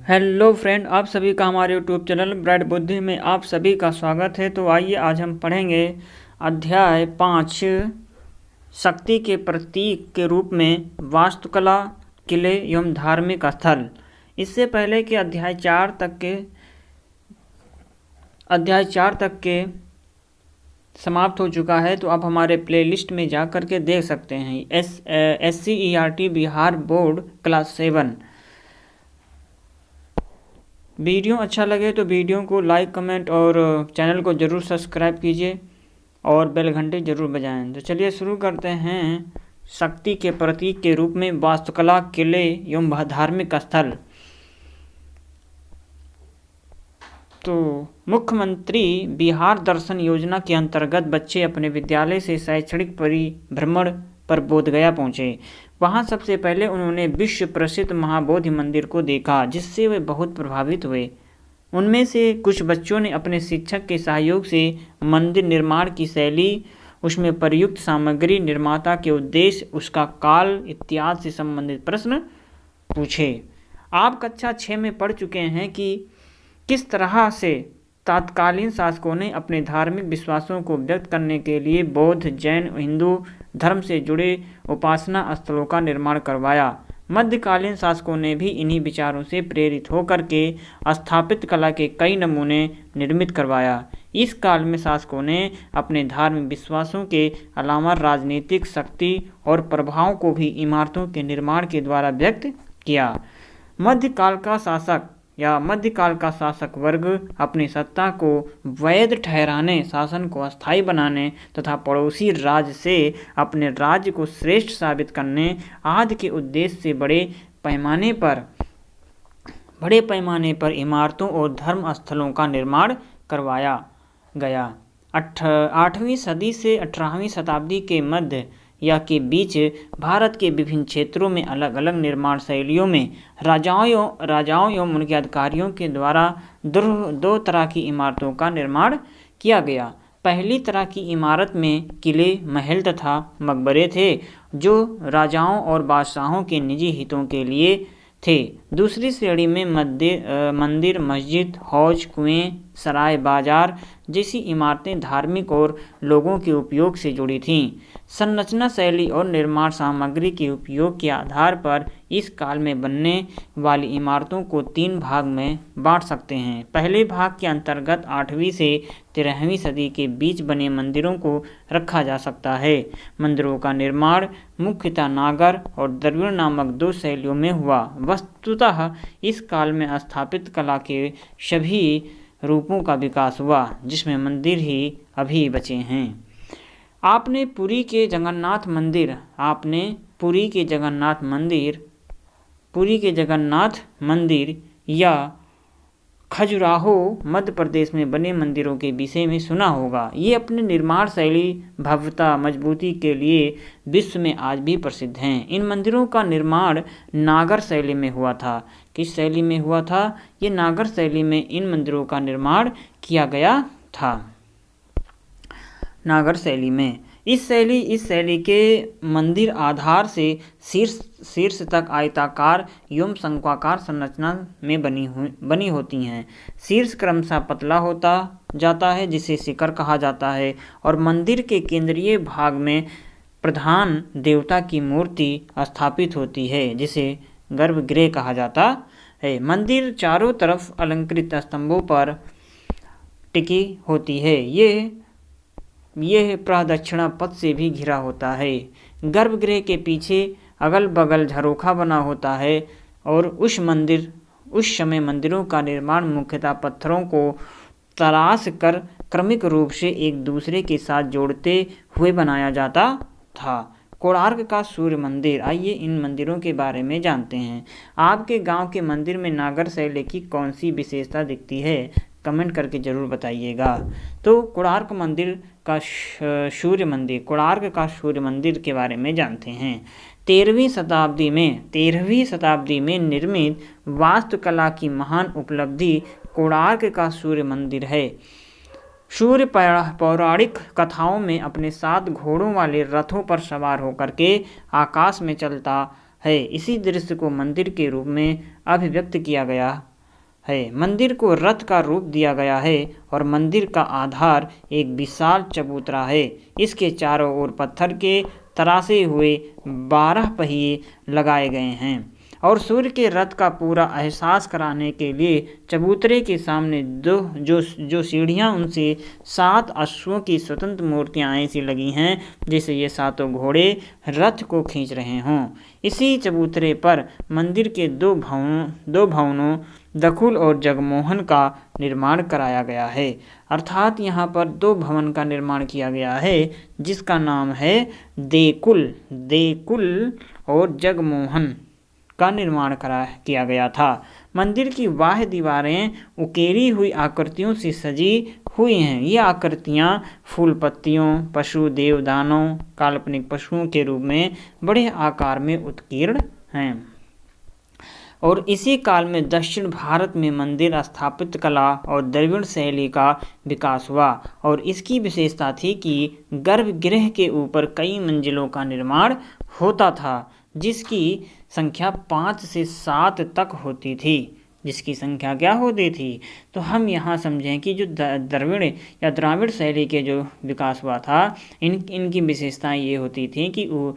Hello friend, आप सभी का हमारे यूट्यूब चैनल ब्राइट बुद्धि में आप सभी का स्वागत है। तो आइए आज हम पढ़ेंगे अध्याय 5 शक्ति के प्रतीक के रूप में वास्तुकला, किले एवं धार्मिक स्थल। इससे पहले कि अध्याय 4 तक के समाप्त हो चुका है, तो आप हमारे प्लेलिस्ट में जा कर के देख सकते हैं। SCERT Bihar board class 7। Video अच्छा लगे तो वीडियो को लाइक, कमेंट और चैनल को ज़रूर सब्सक्राइब कीजिए और बेल घंटे ज़रूर बजाएं। तो चलिए शुरू करते हैं। शक्ति के प्रतीक के रूप में वास्तुकला, किले एवं धार्मिक स्थल। तो मुख्यमंत्री बिहार दर्शन योजना के अंतर्गत बच्चे अपने विद्यालय से शैक्षणिक परिभ्रमण पर बोधगया पहुँचे। वहाँ सबसे पहले उन्होंने विश्व प्रसिद्ध महाबोधि मंदिर को देखा, जिससे वे बहुत प्रभावित हुए। उनमें से कुछ बच्चों ने अपने शिक्षक के सहयोग से मंदिर निर्माण की शैली, उसमें प्रयुक्त सामग्री, निर्माता के उद्देश्य, उसका काल इत्यादि से संबंधित प्रश्न पूछे। आप कक्षा 6 में पढ़ चुके हैं कि किस तरह से तत्कालीन शासकों ने अपने धार्मिक विश्वासों को व्यक्त करने के लिए बौद्ध, जैन, हिंदू धर्म से जुड़े उपासना स्थलों का निर्माण करवाया। मध्यकालीन शासकों ने भी इन्हीं विचारों से प्रेरित होकर के स्थापित कला के कई नमूने निर्मित करवाया। इस काल में शासकों ने अपने धार्मिक विश्वासों के अलावा राजनीतिक शक्ति और प्रभाव को भी इमारतों के निर्माण के द्वारा व्यक्त किया। मध्यकाल का शासक वर्ग अपनी सत्ता को वैध ठहराने, शासन को अस्थायी बनाने तथा पड़ोसी राज्य से अपने राज्य को श्रेष्ठ साबित करने आदि के उद्देश्य से बड़े पैमाने पर इमारतों और धर्म स्थलों का निर्माण करवाया गया। 8वीं सदी से 18वीं शताब्दी के मध्य या के बीच भारत के विभिन्न क्षेत्रों में अलग अलग निर्माण शैलियों में राजाओं एवं उनके अधिकारियों के द्वारा दो तरह की इमारतों का निर्माण किया गया। पहली तरह की इमारत में किले, महल तथा मकबरे थे, जो राजाओं और बादशाहों के निजी हितों के लिए थे। दूसरी श्रेणी में मंदिर, मस्जिद, हौज, कुएं, सराय, बाजार जैसी इमारतें धार्मिक और लोगों के उपयोग से जुड़ी थीं। संरचना शैली और निर्माण सामग्री के उपयोग के आधार पर इस काल में बनने वाली इमारतों को 3 भाग में बांट सकते हैं। पहले भाग के अंतर्गत 8वीं से 13वीं सदी के बीच बने मंदिरों को रखा जा सकता है। मंदिरों का निर्माण मुख्यतः नागर और द्रविड़ नामक 2 शैलियों में हुआ। वस्तुतः इस काल में स्थापित कला के सभी रूपों का विकास हुआ, जिसमें मंदिर ही अभी बचे हैं। आपने पुरी के जगन्नाथ मंदिर या खजुराहो मध्य प्रदेश में बने मंदिरों के विषय में सुना होगा। ये अपने निर्माण शैली, भव्यता, मजबूती के लिए विश्व में आज भी प्रसिद्ध हैं। इन मंदिरों का निर्माण नागर शैली में हुआ था। किस शैली में हुआ था? ये नागर शैली में इन मंदिरों का निर्माण किया गया था। नागर शैली में इस शैली के मंदिर आधार से शीर्ष तक आयताकार एवं शंक्वाकार संरचना में बनी होती हैं। शीर्ष क्रमशः पतला होता जाता है, जिसे शिखर कहा जाता है, और मंदिर के केंद्रीय भाग में प्रधान देवता की मूर्ति स्थापित होती है, जिसे गर्भगृह कहा जाता है। मंदिर चारों तरफ अलंकृत स्तंभों पर टिकी होती है। यह प्रदक्षिणा पथ से भी घिरा होता है। गर्भगृह के पीछे अगल बगल झरोखा बना होता है, और उस समय मंदिरों का निर्माण मुख्यतः पत्थरों को तराश कर क्रमिक रूप से एक दूसरे के साथ जोड़ते हुए बनाया जाता था। कोणार्क का सूर्य मंदिर। आइए इन मंदिरों के बारे में जानते हैं। आपके गांव के मंदिर में नागर शैली की कौन सी विशेषता दिखती है? कमेंट करके जरूर बताइएगा। तो कोणार्क का सूर्य मंदिर के बारे में जानते हैं। 13वीं शताब्दी में निर्मित वास्तुकला की महान उपलब्धि कोणार्क का सूर्य मंदिर है। सूर्य पौराणिक कथाओं में अपने 7 घोड़ों वाले रथों पर सवार होकर के आकाश में चलता है। इसी दृश्य को मंदिर के रूप में अभिव्यक्त किया गया है। मंदिर को रथ का रूप दिया गया है और मंदिर का आधार एक विशाल चबूतरा है। इसके चारों ओर पत्थर के तरासे हुए 12 पहिए लगाए गए हैं और सूर्य के रथ का पूरा एहसास कराने के लिए चबूतरे के सामने जो सीढ़ियाँ उनसे 7 अश्वों की स्वतंत्र मूर्तियाँ ऐसी लगी हैं जैसे ये 7 घोड़े रथ को खींच रहे हों। इसी चबूतरे पर मंदिर के दो भवनों दखुल और जगमोहन का निर्माण कराया गया है। अर्थात यहाँ पर 2 भवन का निर्माण किया गया है जिसका नाम है देकुल और जगमोहन का निर्माण किया गया था। मंदिर की बाह्य दीवारें उकेरी हुई आकृतियों से सजी हुई हैं। ये आकृतियाँ फूल पत्तियों, पशु, देवदानों, काल्पनिक पशुओं के रूप में बड़े आकार में उत्कीर्ण हैं। और इसी काल में दक्षिण भारत में मंदिर स्थापत्य कला और द्रविड़ शैली का विकास हुआ और इसकी विशेषता थी कि गर्भगृह के ऊपर कई मंजिलों का निर्माण होता था जिसकी संख्या 5 से 7 तक होती थी। जिसकी संख्या क्या होती थी? तो हम यहाँ समझें कि जो द्रविड़ या द्राविड़ शैली के जो विकास हुआ था इनकी विशेषताएं ये होती थी कि वो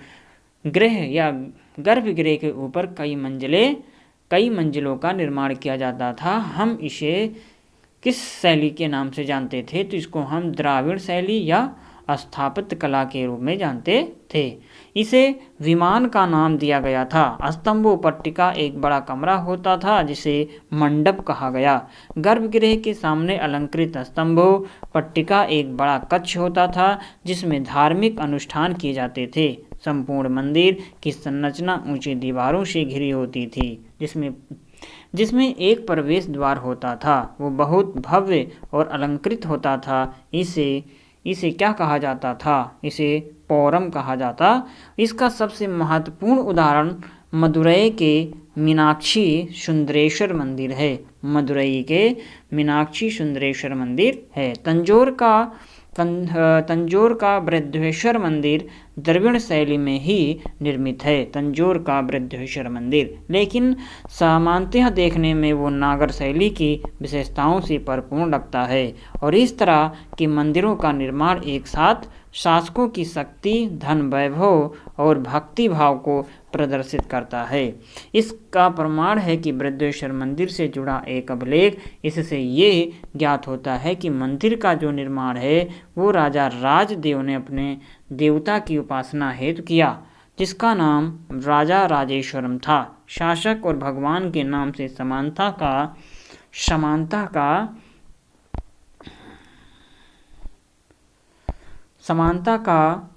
गृह या गर्भगृह के ऊपर कई मंजिलों का निर्माण किया जाता था। हम इसे किस शैली के नाम से जानते थे? तो इसको हम द्राविड़ शैली या स्थापत्य कला के रूप में जानते थे। इसे विमान का नाम दिया गया था। स्तंभों पट्टिका एक बड़ा कमरा होता था जिसे मंडप कहा गया। गर्भगृह के सामने अलंकृत स्तंभों पट्टिका एक बड़ा कक्ष होता था जिसमें धार्मिक अनुष्ठान किए जाते थे। संपूर्ण मंदिर की संरचना ऊंची दीवारों से घिरी होती थी जिसमें एक प्रवेश द्वार होता था। वो बहुत भव्य और अलंकृत होता था। इसे क्या कहा जाता था? इसे पौरम कहा जाता। इसका सबसे महत्वपूर्ण उदाहरण मदुरई के मीनाक्षी सुंदरेश्वर मंदिर है। मदुरई के मीनाक्षी सुंदरेश्वर मंदिर है। तंजौर का बृहदेश्वर मंदिर द्रविड़ शैली में ही निर्मित है। तंजौर का बृहदेश्वर मंदिर लेकिन सामान्यतः देखने में वो नागर शैली की विशेषताओं से परिपूर्ण लगता है और इस तरह के मंदिरों का निर्माण एक साथ शासकों की शक्ति, धन, वैभव और भक्ति भाव को प्रदर्शित करता है। इसका प्रमाण है कि बृहदेश्वर मंदिर से जुड़ा एक अभिलेख। इससे ये ज्ञात होता है कि मंदिर का जो निर्माण है वो राजा राजदेव ने अपने देवता की उपासना हेतु किया जिसका नाम राजा राजेश्वरम था। शासक और भगवान के नाम से समानता का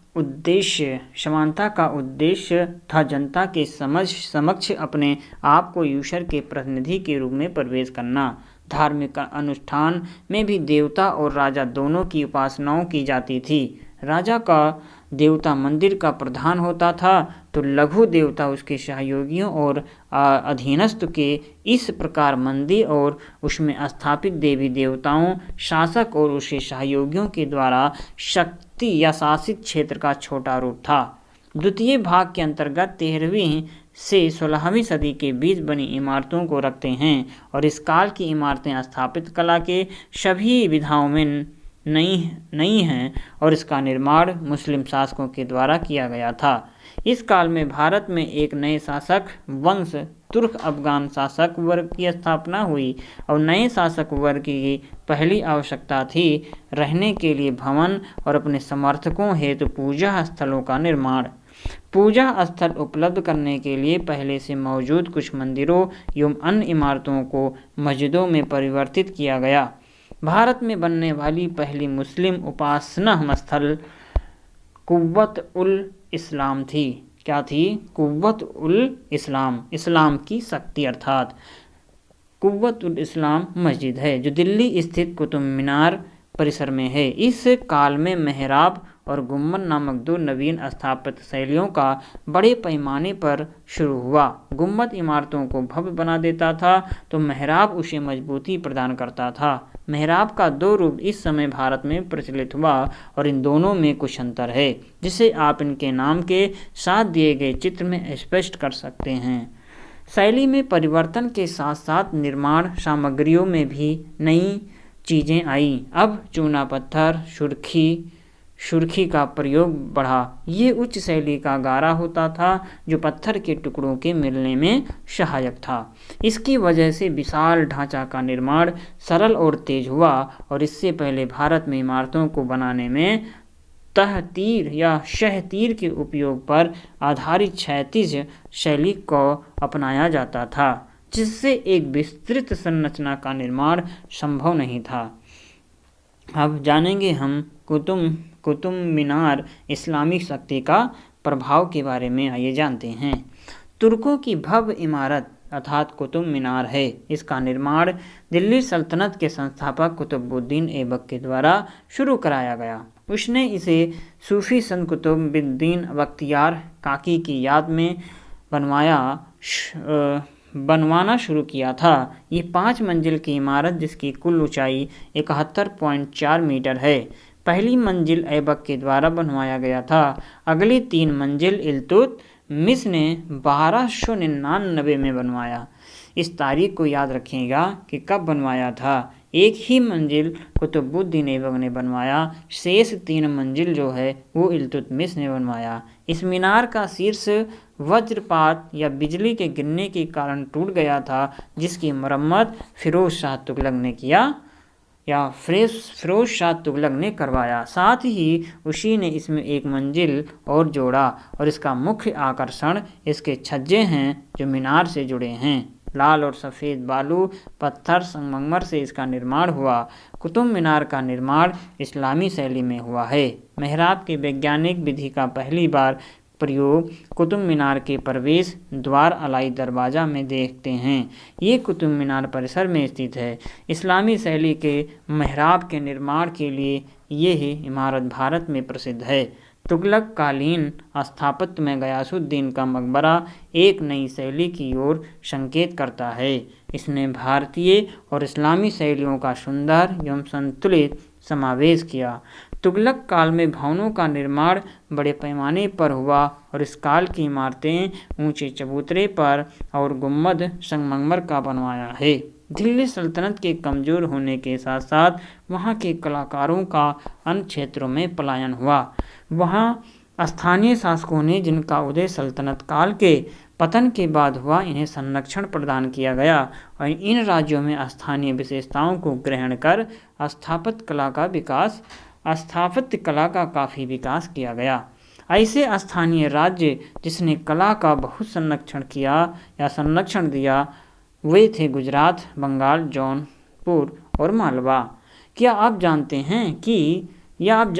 उद्देश्य था जनता के समक्ष अपने आप को ईश्वर के प्रतिनिधि के रूप में प्रवेश करना। धार्मिक अनुष्ठान में भी देवता और राजा दोनों की उपासनाओं की जाती थी। राजा का देवता मंदिर का प्रधान होता था तो लघु देवता उसके सहयोगियों और अधीनस्थ के। इस प्रकार मंदिर और उसमें स्थापित देवी देवताओं, शासक और उसके सहयोगियों के द्वारा शक्ति या शासित क्षेत्र का छोटा रूप था। द्वितीय भाग के अंतर्गत 13वीं से 16वीं सदी के बीच बनी इमारतों को रखते हैं और इस काल की इमारतें स्थापित कला के सभी विधाओं में नई हैं और इसका निर्माण मुस्लिम शासकों के द्वारा किया गया था। इस काल में भारत में एक नए शासक वंश तुर्क अफगान शासक वर्ग की स्थापना हुई और नए शासक वर्ग की पहली आवश्यकता थी रहने के लिए भवन और अपने समर्थकों हेतु पूजा स्थलों का निर्माण। पूजा स्थल उपलब्ध करने के लिए पहले से मौजूद कुछ मंदिरों एवं अन्य इमारतों को मस्जिदों में परिवर्तित किया गया। भारत में बनने वाली पहली मुस्लिम उपासना स्थल कुव्वत उल इस्लाम थी। क्या थी? कुव्वत उल इस्लाम, इस्लाम की शक्ति अर्थात कुव्वत उल इस्लाम मस्जिद है जो दिल्ली स्थित कुतुब मीनार परिसर में है। इस काल में मेहराब और गुम्बद नामक 2 नवीन स्थापत्य शैलियों का बड़े पैमाने पर शुरू हुआ। गुम्बद इमारतों को भव्य बना देता था तो मेहराब उसे मजबूती प्रदान करता था। मेहराब का 2 रूप इस समय भारत में प्रचलित हुआ और इन दोनों में कुछ अंतर है जिसे आप इनके नाम के साथ दिए गए चित्र में स्पष्ट कर सकते हैं। शैली में परिवर्तन के साथ साथ निर्माण सामग्रियों में भी नई चीज़ें आईं। अब चूना पत्थर, सुर्खी का प्रयोग बढ़ा। ये उच्च शैली का गारा होता था जो पत्थर के टुकड़ों के मिलने में सहायक था। इसकी वजह से विशाल ढांचा का निर्माण सरल और तेज हुआ और इससे पहले भारत में इमारतों को बनाने में तहतीर या शहतीर के उपयोग पर आधारित क्षैतिज शैली को अपनाया जाता था, जिससे एक विस्तृत संरचना का निर्माण संभव नहीं था। अब जानेंगे हम कुतुब मीनार इस्लामिक शक्ति का प्रभाव के बारे में। आइए जानते हैं। तुर्कों की भव्य इमारत अर्थात कुतुब मीनार है। इसका निर्माण दिल्ली सल्तनत के संस्थापक कुतुबुद्दीन ऐबक के द्वारा शुरू कराया गया। उसने इसे सूफी संत कुतुबुद्दीन बख्तियार काकी की याद में बनवाना शुरू किया था। ये 5 मंजिल की इमारत जिसकी कुल ऊंचाई 71.4 मीटर है, पहली मंजिल ऐबक के द्वारा बनवाया गया था। अगली 3 मंजिल इल्तुतमिश ने 1299 में बनवाया। इस तारीख को याद रखिएगा कि कब बनवाया था। एक ही मंजिल कुतुबुद्दीन ऐबक ने बनवाया, शेष 3 मंजिल जो है वो इल्तुतमिश ने बनवाया। इस मीनार का शीर्ष वज्रपात या बिजली के गिरने के कारण टूट गया था, जिसकी मरम्मत फिरोज शाह तुगलक ने करवाया। साथ ही उसी ने इसमें 1 मंजिल और जोड़ा और इसका मुख्य आकर्षण इसके छज्जे हैं जो मीनार से जुड़े हैं। लाल और सफ़ेद बालू पत्थर संगमरमर से इसका निर्माण हुआ। कुतुब मीनार का निर्माण इस्लामी शैली में हुआ है। मेहराब की वैज्ञानिक विधि का पहली बार प्रयोग कुतुब मीनार के प्रवेश द्वार अलाई दरवाज़ा में देखते हैं। ये कुतुब मीनार परिसर में स्थित है। इस्लामी शैली के मेहराब के निर्माण के लिए यह इमारत भारत में प्रसिद्ध है। तुगलक कालीन स्थापत्य में गयासुद्दीन का मकबरा एक नई शैली की ओर संकेत करता है। इसने भारतीय और इस्लामी शैलियों का सुंदर एवं संतुलित समावेश किया। तुगलक काल में भवनों का निर्माण बड़े पैमाने पर हुआ और इस काल की इमारतें ऊंचे चबूतरे पर और गुम्बद संगमरमर का बनवाया है। दिल्ली सल्तनत के कमज़ोर होने के साथ साथ वहाँ के कलाकारों का अन्य क्षेत्रों में पलायन हुआ। वहाँ स्थानीय शासकों ने, जिनका उदय सल्तनत काल के पतन के बाद हुआ, इन्हें संरक्षण प्रदान किया गया और इन राज्यों में स्थानीय विशेषताओं को ग्रहण कर स्थापत्य कला का काफ़ी विकास किया गया। ऐसे स्थानीय राज्य जिसने कला का बहुत संरक्षण दिया वे थे गुजरात, बंगाल, जौनपुर और मालवा। क्या आप जानते हैं कि आप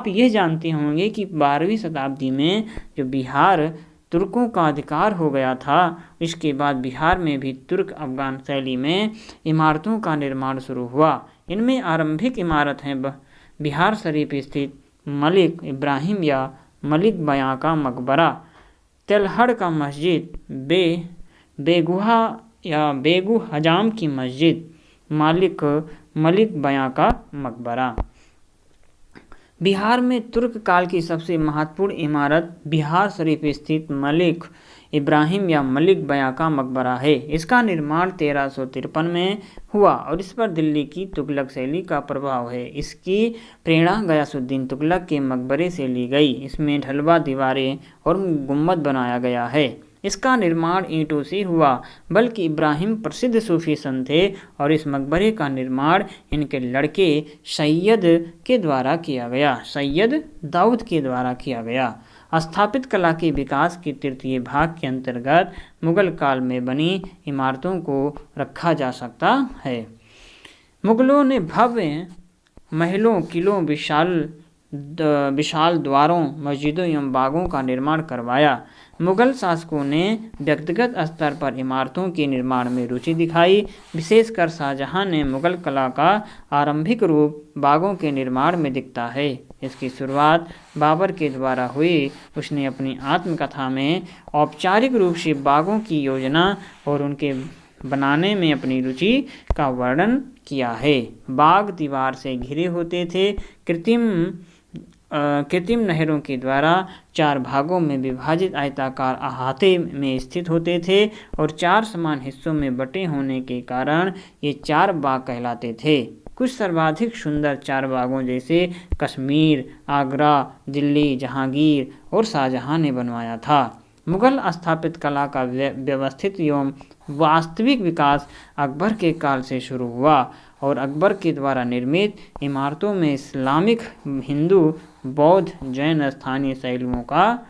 यह जानते होंगे कि 12वीं शताब्दी में जो बिहार तुर्कों का अधिकार हो गया था, इसके बाद बिहार में भी तुर्क अफगान शैली में इमारतों का निर्माण शुरू हुआ। इनमें आरंभिक इमारत हैं बिहार शरीफ स्थित मलिक इब्राहिम या मलिक बयां का मकबरा, तेलहड़ का मस्जिद, बेगुहा या बेगु हजाम की मस्जिद, मलिक बयां का मकबरा। बिहार में तुर्क काल की सबसे महत्वपूर्ण इमारत बिहार शरीफ स्थित मलिक इब्राहिम या मलिक बयां का मकबरा है। इसका निर्माण 1353 में हुआ और इस पर दिल्ली की तुगलक शैली का प्रभाव है। इसकी प्रेरणा गयासुद्दीन तुगलक के मकबरे से ली गई। इसमें ढलवा दीवारें और गुम्बद बनाया गया है। इसका निर्माण ईंटों से हुआ, बल्कि इब्राहिम प्रसिद्ध सूफी संत थे और इस मकबरे का निर्माण इनके लड़के सैयद दाऊद के द्वारा किया गया। स्थापित कला के विकास के तृतीय भाग के अंतर्गत मुगल काल में बनी इमारतों को रखा जा सकता है। मुगलों ने भव्य महलों, किलों, विशाल द्वारों, मस्जिदों एवं बागों का निर्माण करवाया। मुगल शासकों ने व्यक्तिगत स्तर पर इमारतों के निर्माण में रुचि दिखाई। विशेषकर शाहजहां ने मुगल कला का आरंभिक रूप बागों के निर्माण में दिखता है। इसकी शुरुआत बाबर के द्वारा हुई। उसने अपनी आत्मकथा में औपचारिक रूप से बागों की योजना और उनके बनाने में अपनी रुचि का वर्णन किया है। बाग दीवार से घिरे होते थे। कृत्रिम कृत्रिम नहरों के द्वारा 4 भागों में विभाजित आयताकार अहाते में स्थित होते थे और 4 समान हिस्सों में बटे होने के कारण ये 4 बाग कहलाते थे। कुछ सर्वाधिक सुंदर 4 बागों जैसे कश्मीर, आगरा, दिल्ली, जहांगीर और शाहजहां ने बनवाया था। मुगल स्थापित कला का व्यवस्थित एवं वास्तविक विकास अकबर के काल से शुरू हुआ और अकबर के द्वारा निर्मित इमारतों में इस्लामिक, हिंदू, बौद्ध, जैन स्थानीय शैलियों का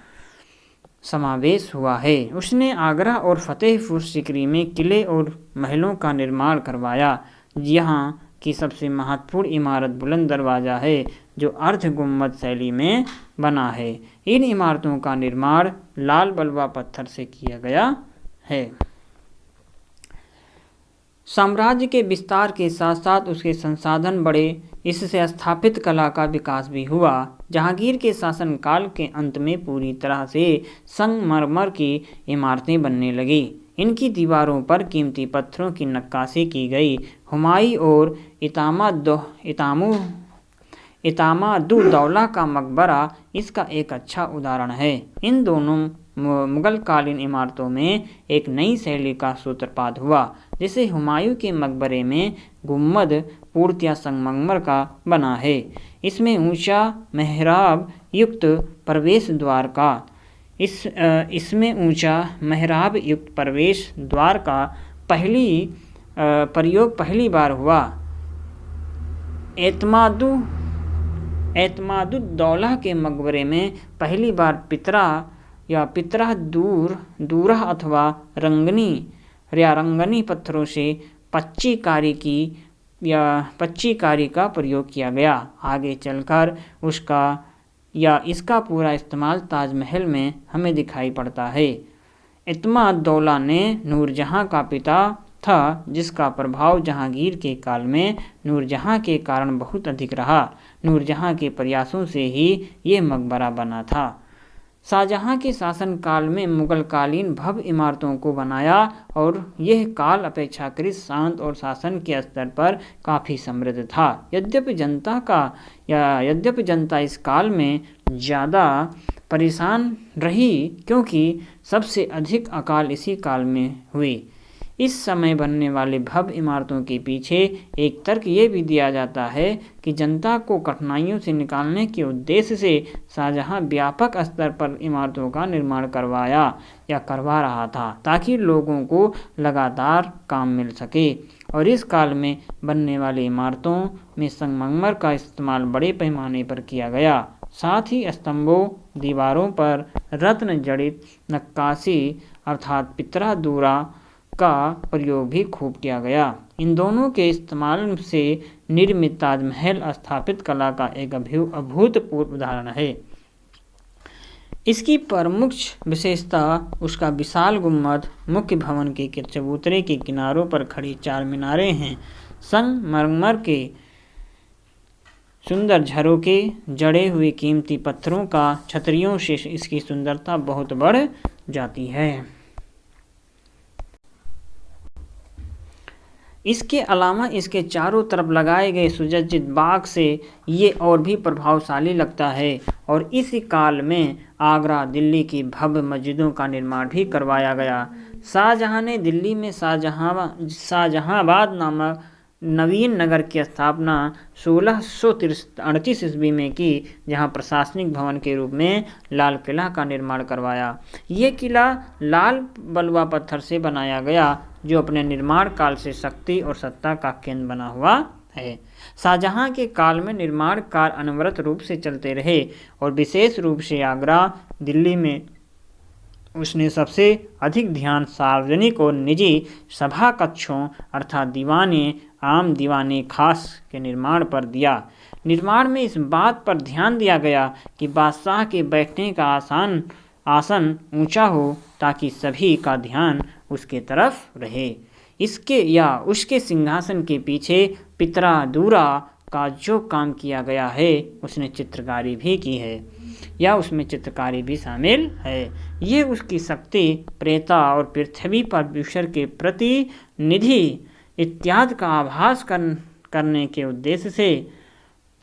समावेश हुआ है। उसने आगरा और फतेहपुर सीकरी में किले और महलों का निर्माण करवाया। यहाँ की सबसे महत्वपूर्ण इमारत बुलंद दरवाज़ा है जो अर्ध गुम्बद शैली में बना है। इन इमारतों का निर्माण लाल बलुआ पत्थर से किया गया है। साम्राज्य के विस्तार के साथ साथ उसके संसाधन बढ़े। इससे स्थापित कला का विकास भी हुआ। जहांगीर के शासनकाल के अंत में पूरी तरह से संगमरमर की इमारतें बनने लगी। इनकी दीवारों पर कीमती पत्थरों की नक्काशी की गई। हुमायूं और इतामादुद्दौला का मकबरा इसका एक अच्छा उदाहरण है। इन दोनों मुगलकालीन इमारतों में एक नई शैली का सूत्रपात हुआ। जैसे हुमायूं के मकबरे में गुम्बद पूर्णतया संगमरमर का बना है। इसमें ऊंचा मेहराब युक्त प्रवेश द्वार का प्रयोग पहली बार हुआ। एतमादुद्दौला के मकबरे में पहली बार पितरा दूरा अथवा रंगनी पत्थरों से पच्ची कारी का प्रयोग किया गया। आगे चलकर इसका पूरा इस्तेमाल ताजमहल में हमें दिखाई पड़ता है। इतमादुद्दौला ने नूरजहां का पिता था, जिसका प्रभाव जहांगीर के काल में नूरजहां के कारण बहुत अधिक रहा। नूरजहां के प्रयासों से ही ये मकबरा बना था। शाहजहां के शासनकाल में मुगलकालीन भव्य इमारतों को बनाया और यह काल अपेक्षाकृत शांत और शासन के स्तर पर काफ़ी समृद्ध था। यद्यपि जनता इस काल में ज़्यादा परेशान रही क्योंकि सबसे अधिक अकाल इसी काल में हुई। इस समय बनने वाले भव्य इमारतों के पीछे एक तर्क ये भी दिया जाता है कि जनता को कठिनाइयों से निकालने के उद्देश्य से शाहजहां व्यापक स्तर पर इमारतों का निर्माण करवा रहा था ताकि लोगों को लगातार काम मिल सके। और इस काल में बनने वाली इमारतों में संगमरमर का इस्तेमाल बड़े पैमाने पर किया गया। साथ ही स्तंभों, दीवारों पर रत्न जड़ित नक्काशी अर्थात पितरा दूरा का प्रयोग भी खूब किया गया। इन दोनों के इस्तेमाल से निर्मित ताजमहल स्थापित कला का एक अभूतपूर्व उदाहरण है। इसकी प्रमुख विशेषता उसका विशाल गुम्बद, मुख्य भवन के चबूतरे के किनारों पर खड़ी 4 मीनारें हैं। संगमरमर के सुंदर झरोके, जड़े हुए कीमती पत्थरों का छतरियों से इसकी सुंदरता बहुत बढ़ जाती है। इसके अलावा इसके चारों तरफ लगाए गए सुसज्जित बाग से ये और भी प्रभावशाली लगता है। और इसी काल में आगरा, दिल्ली की भव्य मस्जिदों का निर्माण भी करवाया गया। शाहजहां ने दिल्ली में शाहजहांबाद नामक नवीन नगर की स्थापना 1638 ईस्वी में की, जहां प्रशासनिक भवन के रूप में लाल किला का निर्माण करवाया। ये किला लाल बलुआ पत्थर से बनाया गया जो अपने निर्माण काल से शक्ति और सत्ता का केंद्र बना हुआ है। शाहजहां के काल में निर्माण कार्य अनवरत रूप से चलते रहे और विशेष रूप से आगरा, दिल्ली में उसने सबसे अधिक ध्यान सार्वजनिक और निजी सभा कक्षों अर्थात दीवाने आम, दीवाने खास के निर्माण पर दिया। निर्माण में इस बात पर ध्यान दिया गया कि बादशाह के बैठने का आसन ऊंचा हो ताकि सभी का ध्यान उसके तरफ रहे। इसके या उसके सिंहासन के पीछे पितरा दूरा का जो काम किया गया है उसने चित्रकारी भी की है या उसमें चित्रकारी भी शामिल है। ये उसकी शक्ति, प्रेता और पृथ्वी पर ईश्वर के प्रतिनिधि इत्यादि का आभास करने के उद्देश्य से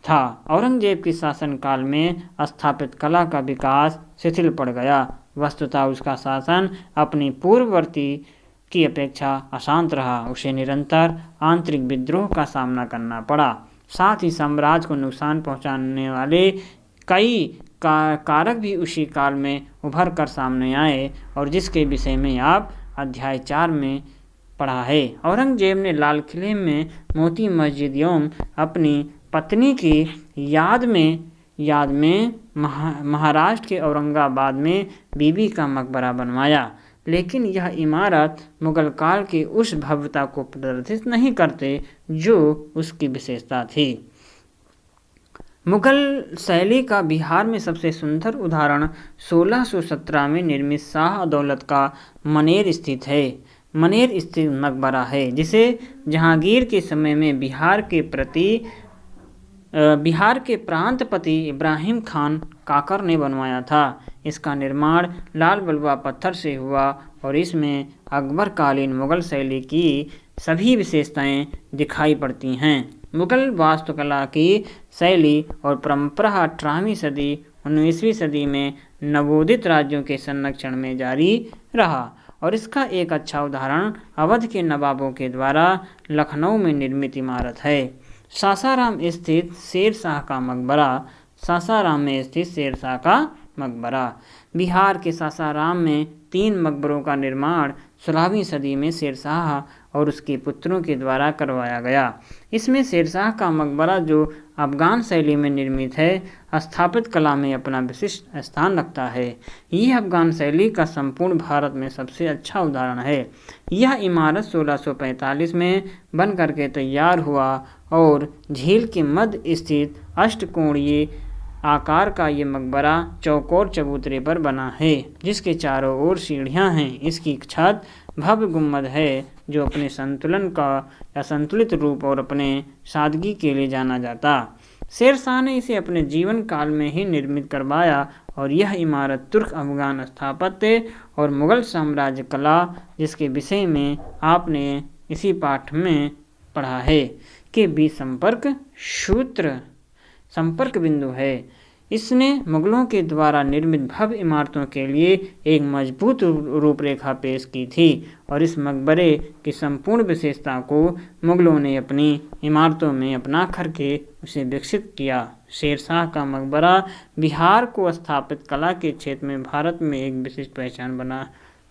था। औरंगजेब के शासनकाल में स्थापित कला का विकास शिथिल पड़ गया। वस्तुतः उसका शासन अपनी पूर्ववर्ती की अपेक्षा अशांत रहा। उसे निरंतर आंतरिक विद्रोह का सामना करना पड़ा। साथ ही साम्राज्य को नुकसान पहुंचाने वाले कई कारक भी उसी काल में उभर कर सामने आए और जिसके विषय में आप अध्याय 4 में पढ़ा है। औरंगजेब ने लाल किले में मोती मस्जिद एवं अपनी पत्नी की याद में महाराष्ट्र के औरंगाबाद में बीबी का मकबरा बनवाया, लेकिन यह इमारत मुगल काल की उस भव्यता को प्रदर्शित नहीं करते जो उसकी विशेषता थी। मुगल शैली का बिहार में सबसे सुंदर उदाहरण 1617 में निर्मित शाह दौलत का मनेर स्थित है। मनेर स्थित मकबरा है जिसे जहांगीर के समय में बिहार के प्रांतपति इब्राहिम खान काकर ने बनवाया था। इसका निर्माण लाल बलुआ पत्थर से हुआ और इसमें अकबरकालीन मुगल शैली की सभी विशेषताएं दिखाई पड़ती हैं। मुगल वास्तुकला की शैली और परंपरा 18वीं सदी 19वीं सदी में नवोदित राज्यों के संरक्षण में जारी रहा और इसका एक अच्छा उदाहरण अवध के नवाबों के द्वारा लखनऊ में निर्मित इमारत है। सासाराम स्थित शेर शाह का मकबरा। सासाराम में स्थित शेर शाह का मकबरा। बिहार के सासाराम में 3 मकबरों का निर्माण 16वीं सदी में शेर शाह और उसके पुत्रों के द्वारा करवाया गया। इसमें शेर शाह का मकबरा जो अफगान शैली में निर्मित है, स्थापित कला में अपना विशिष्ट स्थान रखता है। यह अफगान शैली का संपूर्ण भारत में सबसे अच्छा उदाहरण है। यह इमारत 1645 में बन करके तैयार हुआ और झील के मध्य स्थित अष्टकोणीय आकार का ये मकबरा चौकोर चबूतरे पर बना है जिसके चारों ओर सीढ़ियां हैं। इसकी छत भव्य गुंबद है जो अपने संतुलित रूप और अपने सादगी के लिए जाना जाता। शेर शाह ने इसे अपने जीवन काल में ही निर्मित करवाया और यह इमारत तुर्क अफगान स्थापत्य और मुगल साम्राज्य कला जिसके विषय में आपने इसी पाठ में पढ़ा है के बीच संपर्क बिंदु है। इसने मुगलों के द्वारा निर्मित भव्य इमारतों के लिए एक मजबूत रूपरेखा पेश की थी और इस मकबरे की संपूर्ण विशेषता को मुगलों ने अपनी इमारतों में अपना करके उसे विकसित किया। शेर शाह का मकबरा बिहार को स्थापित कला के क्षेत्र में भारत में एक विशिष्ट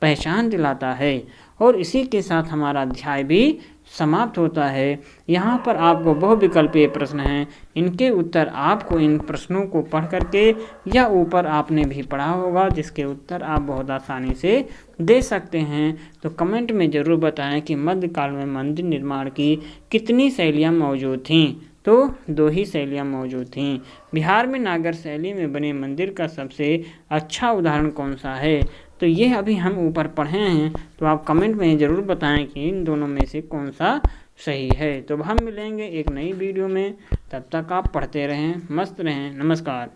पहचान दिलाता है। और इसी के साथ हमारा अध्याय भी समाप्त होता है। यहाँ पर आपको बहुविकल्पीय प्रश्न हैं, इनके उत्तर आपको इन प्रश्नों को पढ़ करके या ऊपर आपने भी पढ़ा होगा जिसके उत्तर आप बहुत आसानी से दे सकते हैं। तो कमेंट में ज़रूर बताएं कि मध्यकाल में मंदिर निर्माण की कितनी शैलियाँ मौजूद थीं। तो 2 ही शैलियाँ मौजूद थीं। बिहार में नागर शैली में बने मंदिर का सबसे अच्छा उदाहरण कौन सा है? तो ये अभी हम ऊपर पढ़े हैं, तो आप कमेंट में ज़रूर बताएं कि इन दोनों में से कौन सा सही है। तो हम मिलेंगे एक नई वीडियो में, तब तक आप पढ़ते रहें, मस्त रहें। नमस्कार।